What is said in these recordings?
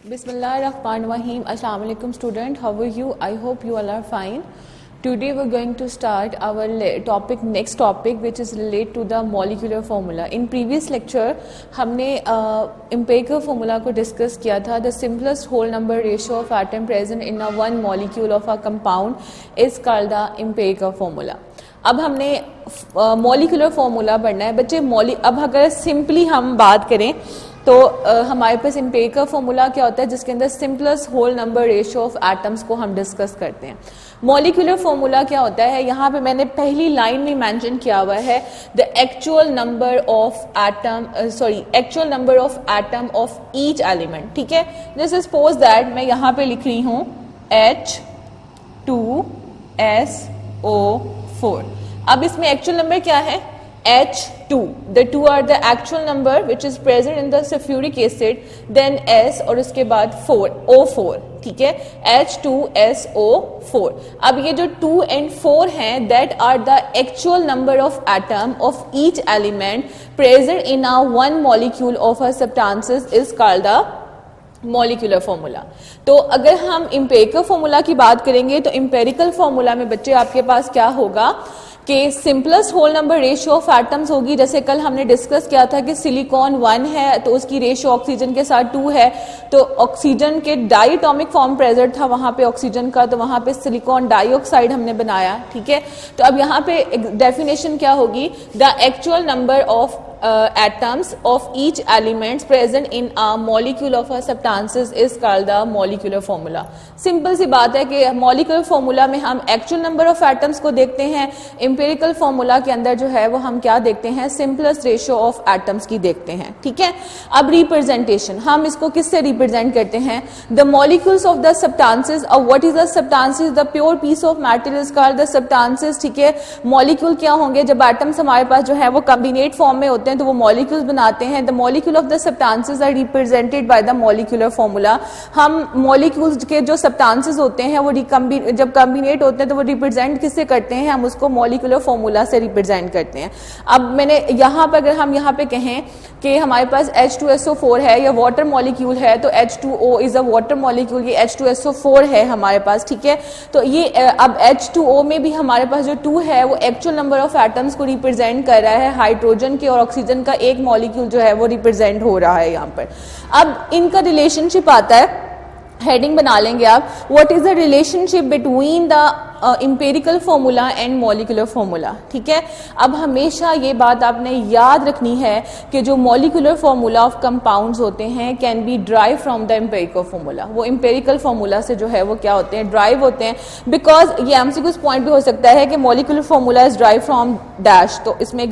Bismillahirrahmanirrahim. Assalamu alaikum student. How are you? I hope you all are fine. Today we're going to start our next topic which is related to the molecular formula. In previous lecture हमने empirical formula को discuss किया था. The simplest whole number ratio of atom present in a one molecule of a compound is called the empirical formula. अब हमने molecular formula पढ़ना है बच्चे. अब अगर simply हम बात करें तो हमारे पास empirical formula क्या होता है जिसके अंदर simplest whole number ratio of atoms को हम डिस्कस करते हैं. मॉलिक्यूलर फॉर्मूला क्या होता है, यहाँ पे मैंने पहली लाइन में मेंशन किया हुआ है the actual number of atom of each element. ठीक है, जैसे सपोज दैट मैं यहाँ पे लिख रही हूँ H2SO4. अब इसमें एक्चुअल नंबर क्या है H2. The two are the actual number which is present in the sulfuric acid, then S और उसके बाद 4 O4. ठीक है, H2SO4. अब ये जो 2 and 4 हैं that are the actual number of atom of each element present in a one molecule of a substances is called the molecular formula. तो अगर हम इंपेरिकल फॉर्मूला की बात करेंगे तो इंपेरिकल फॉर्मूला में बच्चे आपके पास क्या होगा कि simplest whole number ratio of atoms होगी. जैसे कल हमने डिस्कस किया था कि सिलिकॉन 1 है तो उसकी रेशियो ऑक्सीजन के साथ 2 है, तो ऑक्सीजन के डाइटॉमिक फॉर्म प्रेजेंट था वहां पे ऑक्सीजन का, तो वहां पे सिलिकॉन डाइऑक्साइड हमने बनाया. ठीक है, तो अब यहाँ पे डेफिनेशन क्या होगी, the actual number of atoms of each elements present in a molecule of a substances is called the molecular formula. Simple सी बात है कि molecular formula में हम actual number of atoms को देखते हैं, empirical formula के अंदर जो है वो हम क्या देखते हैं, simplest ratio of atoms की देखते हैं. ठीक है, अब representation हम इसको किससे represent करते हैं, the molecules of the substances. अब what is the substances, the pure piece of matter is called the substances. ठीक है, molecule क्या होंगे, जब atoms हमारे पास जो है वो combinate form में होते हैं तो वो मॉलिक्यूल्स बनाते हैं. The molecule of the substances are represented by the molecular formula. हम मॉलिक्यूल्स के जो सब्सटेंसेस होते हैं वो जब कॉम्बिनेट होते हैं तो वो रिप्रेजेंट किससे करते हैं, हम उसको मॉलिक्यूलर फॉर्मूला से रिप्रेजेंट करते हैं. अब मैंने यहाँ पर अगर हम यहाँ पे कहें कि हमारे पास H2SO4 है या वाटर मॉलिक्यूल है तो H2O is a water molecule, ये H2SO4 है हमारे पास. ठीक है, तो ये अब H2O में भी हमारे पास जो 2 है वो एक्चुअल नंबर ऑफ एटम्स को रिप्रेजेंट कर रहा है. हाइड्रोजन के और ऑक्सीजन का एक मॉलिक्यूल जो है वो रिप्रेजेंट हो रहा है यहाँ पर. अब इनका रिलेशनशिप आता है, हेडिंग बना लेंगे आप, what is the relationship between the empirical formula and molecular formula. ठीक है, अब हमेशा ये बात आपने याद रखनी है कि जो मॉलिक्यूलर फॉर्मूला ऑफ कंपाउंड्स होते हैं can be drive from the empirical formula. वो इंपेरिकल फॉर्मूला से जो है वो क्या होते हैं, ड्राइव होते हैं. बिकॉज ये एमसीक्यू पॉइंट भी हो सकता है कि molecular formula is drive from dash, तो इसमें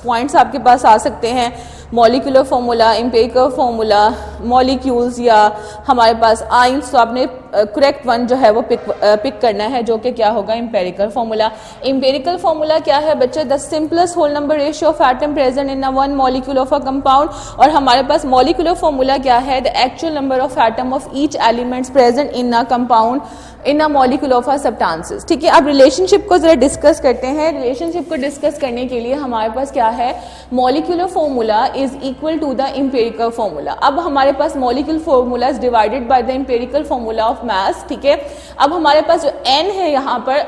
पॉइंट्स आपके पास आ सकते हैं, molecular formula, empirical formula, molecules या हमारे पास आइंस. तो आपने करेक्ट वन जो है वो पिक करना है जो कि क्या होगा, इंपेरिकल फॉर्मूला. इंपेरिकल फॉर्मूला क्या है बच्चे, the simplest whole number ratio of atom present in a one molecule of a compound. और हमारे पास मॉलिक्यूलर फॉर्मूला क्या है, the actual number of atom of each elements present in a compound in a molecule of a substances. ठीक है, अब relationship को जरा डिस्कस करते हैं. रिलेशनशिप को डिस्कस करने के लिए हमारे पास क्या है, molecular formula is equal to the empirical formula. अब हमारे पास molecular formula is divided by the empirical formula of mass. ठीक है, अब हमारे पास जो n है यहाँ पर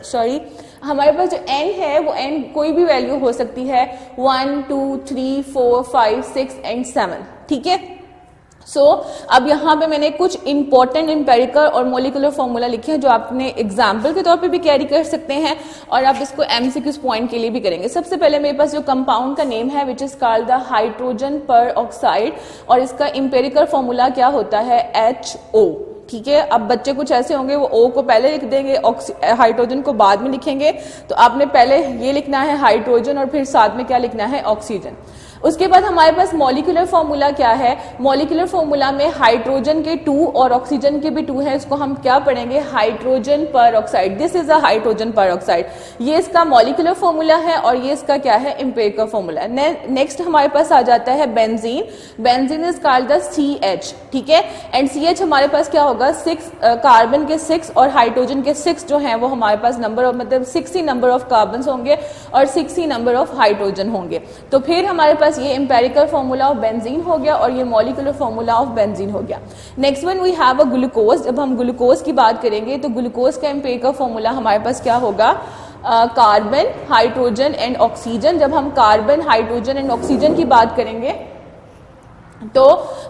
सॉरी हमारे पास जो n है वो n कोई भी वैल्यू हो सकती है, 1 2 3 4 5 6 एंड 7. ठीक है, अब यहाँ पे मैंने कुछ इंपॉर्टेंट इंपेरिकल और मॉलिक्यूलर फॉर्मूला लिखे हैं जो आपने एग्जाम्पल के तौर पे भी कैरी कर सकते हैं और आप इसको एमसीक्यूज पॉइंट के लिए भी करेंगे. सबसे पहले मेरे पास जो कंपाउंड का नेम है which is called the hydrogen पर ऑक्साइड और इसका इंपेरिकल फॉर्मूला क्या होता है, HO. ठीक है, अब बच्चे कुछ ऐसे होंगे वो O को पहले लिख देंगे, हाइड्रोजन को बाद में लिखेंगे, तो आपने पहले ये लिखना है हाइड्रोजन और फिर साथ में क्या लिखना है, ऑक्सीजन. उसके बाद हमारे पास मॉलिक्यूलर फॉर्मूला क्या है, मॉलिक्यूलर फॉर्मूला में हाइड्रोजन के 2 और ऑक्सीजन के भी 2 है, इसको हम क्या पढ़ेंगे, हाइड्रोजन पर oxide. This is a hydrogen पर ऑक्साइड. ये इसका मॉलिक्यूलर फॉर्मूला है और ये इसका क्या है, इंपेरिकल फॉर्मूला. नेक्स्ट हमारे पास आ जाता है benzene. Benzene is called the CH. ठीक है, एंड CH हमारे पास क्या होगा, 6 कार्बन के 6 और हाइड्रोजन के 6 जो है वो हमारे पास नंबर ऑफ मतलब 60 नंबर ऑफ कार्बन होंगे और 60 नंबर ऑफ हाइड्रोजन होंगे. तो फिर हमारे पास पास ये एम्पेरिकल फॉर्मूला ऑफ बेंजीन हो गया और ये मॉलिक्यूलर फॉर्मूला ऑफ बेंजीन हो गया। Next one we have a glucose. जब हम ग्लूकोज की बात करेंगे तो ग्लूकोज का एम्पेरिकल फॉर्मूला हमारे पास क्या होगा, कार्बन, हाइड्रोजन एंड ऑक्सीजन। जब हम कार्बन, हाइड्रोजन एंड ऑक्सीजन की बात करेंगे तो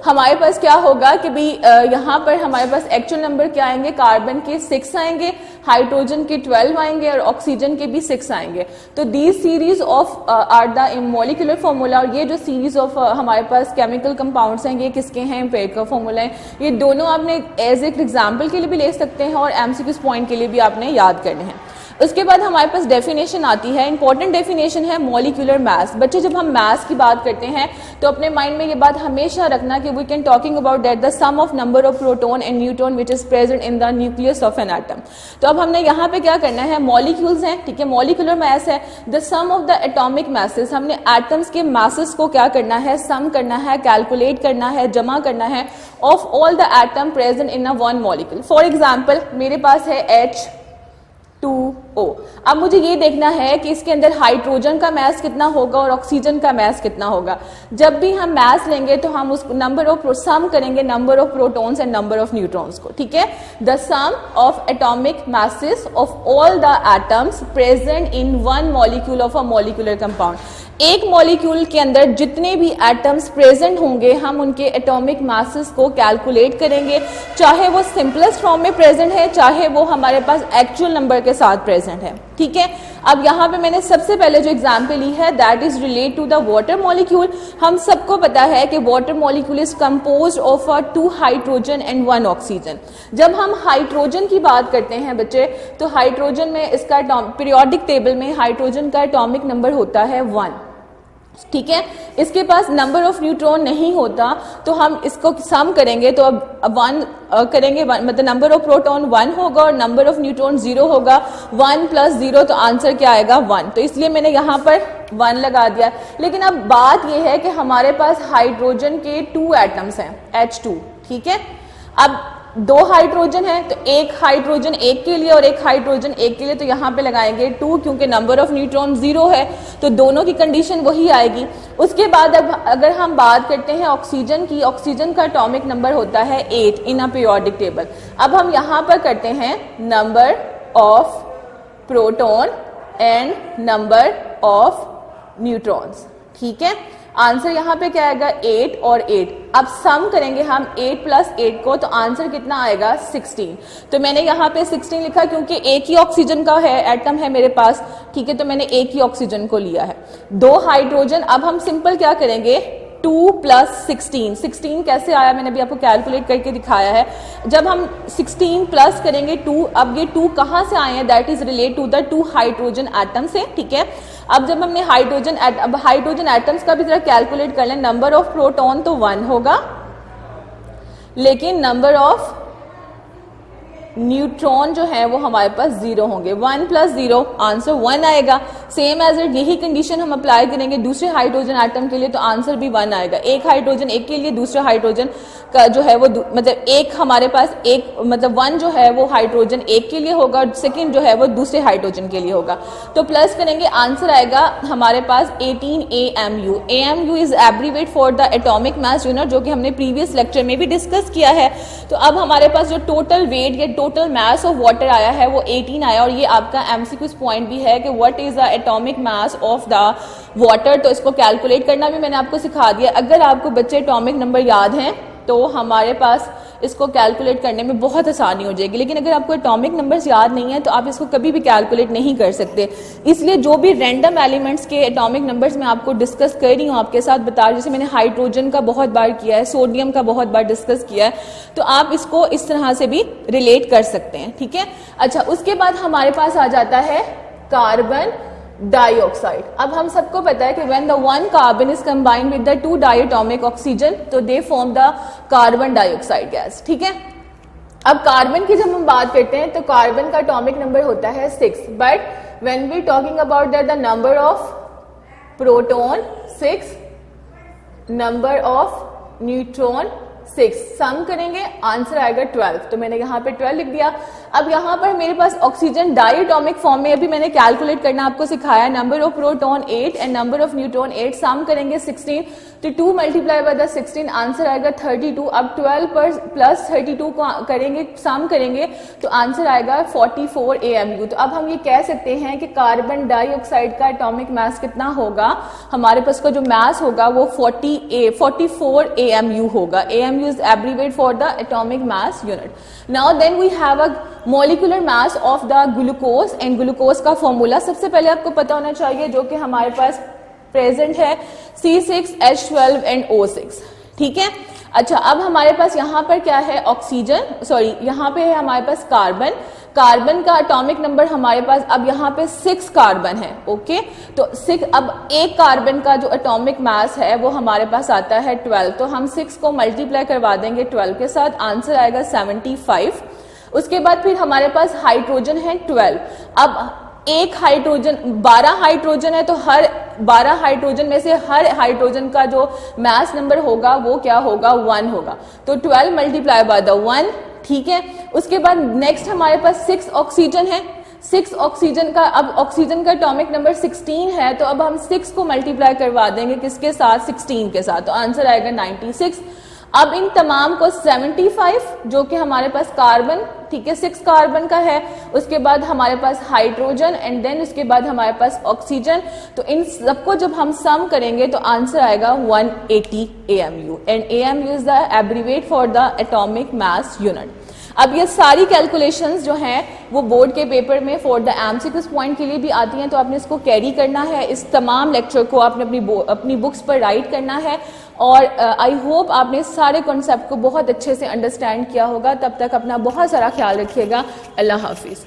हमारे पास क्या होगा कि भाई यहाँ पर हमारे पास एक्चुअल नंबर क्या आएंगे, कार्बन के 6 आएंगे, हाइड्रोजन के 12 आएंगे और ऑक्सीजन के भी 6 आएंगे। तो these series of are the molecular formula, और ये जो सीरीज ऑफ हमारे पास केमिकल कंपाउंड्स हैं ये किसके हैं, एम्पिरिकल फॉर्मूला है। ये दोनों आपने एज एक एग्जाम्पल के लिए भी ले सकते हैं और एमसीक्यूज पॉइंट के लिए भी आपने याद करने हैं। उसके बाद हमारे पास डेफिनेशन आती है, इंपॉर्टेंट डेफिनेशन है मॉलिक्यूलर मास। बच्चे जब हम मास की बात करते हैं तो अपने माइंड में ये बात हमेशा रखना कि we can talking about that the sum of number of proton and neutron which is present in the nucleus of an atom. तो अब हमने यहाँ पे क्या करना है, मॉलिक्यूल्स हैं, ठीक है, मॉलिक्यूलर मास है, the sum of the atomic masses. हमने एटम्स के मासेस को क्या करना है, सम करना है, कैलकुलेट करना है, जमा करना है of all the atom present in a one molecule. For example मेरे पास है H2O। अब मुझे ये देखना है कि इसके अंदर हाइड्रोजन का मास कितना होगा और ऑक्सीजन का मास कितना होगा। जब भी हम मास लेंगे तो हम उस नंबर ऑफ सम करेंगे number of protons and number of neutrons को, ठीक है। The sum of atomic masses of all the atoms present in one molecule of a molecular compound. एक मॉलिक्यूल के अंदर जितने भी एटम्स प्रेजेंट होंगे हम उनके एटॉमिक मासेस को कैलकुलेट करेंगे, चाहे वो सिंपलेस्ट फॉर्म में प्रेजेंट है चाहे वो हमारे पास एक्चुअल नंबर के साथ प्रेजेंट है, ठीक है। अब यहाँ पे मैंने सबसे पहले जो एग्जांपल ली है that is relate to the water molecule. हम सबको पता है कि water molecule is composed of 2 hydrogen and 1 oxygen. जब हम हाइड्रोजन की बात करते हैं बच्चे तो हाइड्रोजन में इसका पीरियोडिक टेबल में हाइड्रोजन का एटॉमिक नंबर होता है 1, ठीक है। इसके पास नंबर ऑफ न्यूट्रॉन नहीं होता तो हम इसको सम करेंगे तो अब 1 करेंगे, मतलब नंबर ऑफ प्रोटॉन 1 होगा और नंबर ऑफ न्यूट्रॉन 0 होगा। 1 + 0 तो आंसर क्या आएगा 1, तो इसलिए मैंने यहाँ पर 1 लगा दिया। लेकिन अब बात यह है कि हमारे पास हाइड्रोजन के 2 एटम्स हैं H2, ठीक है। अब 2 हाइड्रोजन है तो एक हाइड्रोजन एक के लिए और एक हाइड्रोजन एक के लिए, तो यहाँ पे लगाएंगे 2 क्योंकि नंबर ऑफ न्यूट्रॉन 0 है तो दोनों की कंडीशन वही आएगी। उसके बाद अब अगर हम बात करते हैं ऑक्सीजन की, ऑक्सीजन का एटॉमिक नंबर होता है 8 इन अ पीरियोडिक टेबल। अब हम यहाँ पर करते हैं number of proton and number of neutrons, ठीक है। आंसर यहाँ पे क्या आएगा 8 और 8। अब सम करेंगे हम 8 + 8 को तो आंसर कितना आएगा 16। तो मैंने यहाँ पे 16 लिखा क्योंकि एक ही ऑक्सीजन का है एटम है मेरे पास, ठीक है, तो मैंने एक ही ऑक्सीजन को लिया है। 2 हाइड्रोजन। अब हम सिंपल क्या करेंगे 2 + 16। 16 कैसे आया मैंने भी आपको कैलकुलेट करके दिखाया है। जब हम 16 प्लस करेंगे 2, अब ये 2 कहाँ से आए हैं, that is relate to the 2 hydrogen atom से, ठीक है। अब जब हमने हाइड्रोजन एटम्स का भी जरा कैलकुलेट कर लें, नंबर ऑफ प्रोटॉन तो 1 होगा लेकिन नंबर ऑफ न्यूट्रॉन जो है वो हमारे पास 0 होंगे। 1 + 0 आंसर 1 आएगा। सेम एज इट यही कंडीशन हम अप्लाई करेंगे दूसरे हाइड्रोजन एटम के लिए तो आंसर भी 1 आएगा। एक हाइड्रोजन एक के लिए, दूसरा हाइड्रोजन का जो है वो मतलब एक हमारे पास एक मतलब 1 जो है वो हाइड्रोजन एक के लिए होगा और सेकेंड जो है वो दूसरे हाइड्रोजन के लिए होगा। तो प्लस करेंगे आंसर आएगा हमारे पास 18 AMU। AMU is abbreviate for the atomic mass unit, जो कि हमने प्रीवियस लेक्चर में भी डिस्कस किया है। तो अब हमारे पास जो टोटल वेट या टोटल मास ऑफ वाटर आया है वो 18 आया और ये आपका एमसीक्यूज पॉइंट भी है कि what is the atomic mass of the water. तो इसको कैलकुलेट करना भी मैंने आपको सिखा दिया। अगर आपको बच्चे एटॉमिक नंबर याद हैं तो हमारे पास इसको कैलकुलेट करने में बहुत आसानी हो जाएगी, लेकिन अगर आपको एटॉमिक नंबर्स याद नहीं है तो आप इसको कभी भी कैलकुलेट नहीं कर सकते। इसलिए जो भी रैंडम एलिमेंट्स के एटॉमिक नंबर्स मैं आपको डिस्कस कर रही हूँ आपके साथ बता, जैसे मैंने हाइड्रोजन का बहुत बार किया है, सोडियम का बहुत बार डिस्कस किया है, तो आप इसको इस तरह से भी रिलेट कर सकते हैं, ठीक है। अच्छा, उसके बाद हमारे पास आ जाता है कार्बन डाइऑक्साइड। अब हम सबको पता है कि when the one carbon is combined with the 2 diatomic oxygen तो they form the carbon dioxide gas, ठीक है। अब कार्बन की जब हम बात करते हैं तो कार्बन का एटॉमिक नंबर होता है 6, but when we talking about that the number of proton 6, number of neutron 6, सम करेंगे आंसर आएगा 12। तो मैंने यहाँ पे 12 लिख दिया। अब यहाँ पर मेरे पास ऑक्सीजन डायटोमिक फॉर्म में अभी मैंने कैलकुलेट करना आपको सिखाया, number of proton 8 and number of neutron 8, सम करेंगे 16, तो 2 मल्टीप्लाई बाय द 16 आंसर आएगा 32। अब 12 पर प्लस 32 को करेंगे, सम करेंगे तो आंसर आएगा 44 AMU। तो अब हम ये कह सकते हैं कि कार्बन डाइऑक्साइड का एटॉमिक मास कितना होगा, हमारे पास का जो मास होगा वो 44 AMU होगा। AMU is abbreviate for the atomic mass unit. Now then we have a molecular mass of the glucose, and glucose का फॉर्मूला सबसे पहले आपको पता होना चाहिए, जो कि हमारे पास प्रेजेंट है C6H12 एंड O6, ठीक है। अच्छा, अब हमारे पास यहाँ पर क्या है, ऑक्सीजन, सॉरी यहाँ पे है हमारे पास कार्बन, कार्बन का एटॉमिक नंबर हमारे पास अब यहाँ पे 6 कार्बन है, ओके। तो 6, अब एक कार्बन का जो एटॉमिक मास है वो हमारे पास आता है 12, तो हम 6 को मल्टीप्लाई करवा देंगे 12 के साथ, आंसर आएगा 75। उसके बाद फिर हमारे पास हाइड्रोजन है 12, अब एक हाइड्रोजन, 12 हाइड्रोजन है, तो हर 12 हाइड्रोजन में से हर हाइड्रोजन का जो मास नंबर होगा वो क्या होगा, 1 होगा, तो 12 मल्टीप्लाई बाय द 1, ठीक है। उसके बाद नेक्स्ट हमारे पास 6 ऑक्सीजन है, 6 ऑक्सीजन का, अब ऑक्सीजन का एटॉमिक नंबर 16 है, तो अब हम 6 को मल्टीप्लाई करवा देंगे किसके साथ, 16 के साथ, तो आंसर आएगा 96। अब इन तमाम को 75 जो कि हमारे पास कार्बन, ठीक है, 6 कार्बन का है, उसके बाद हमारे पास हाइड्रोजन एंड देन उसके बाद हमारे पास ऑक्सीजन, तो इन सबको जब हम सम करेंगे तो आंसर आएगा 180 AMU, and AMU is the abbreviate for the atomic mass unit. अब ये सारी कैलकुलेशंस जो हैं वो बोर्ड के पेपर में फॉर द MCQs पॉइंट के लिए भी आती हैं, तो आपने इसको कैरी करना है, इस तमाम लेक्चर को आपने अपनी बुक्स पर राइट करना है, और आई होप आपने सारे कॉन्सेप्ट को बहुत अच्छे से अंडरस्टैंड किया होगा। तब तक अपना बहुत सारा ख्याल रखिएगा। अल्लाह हाफिज।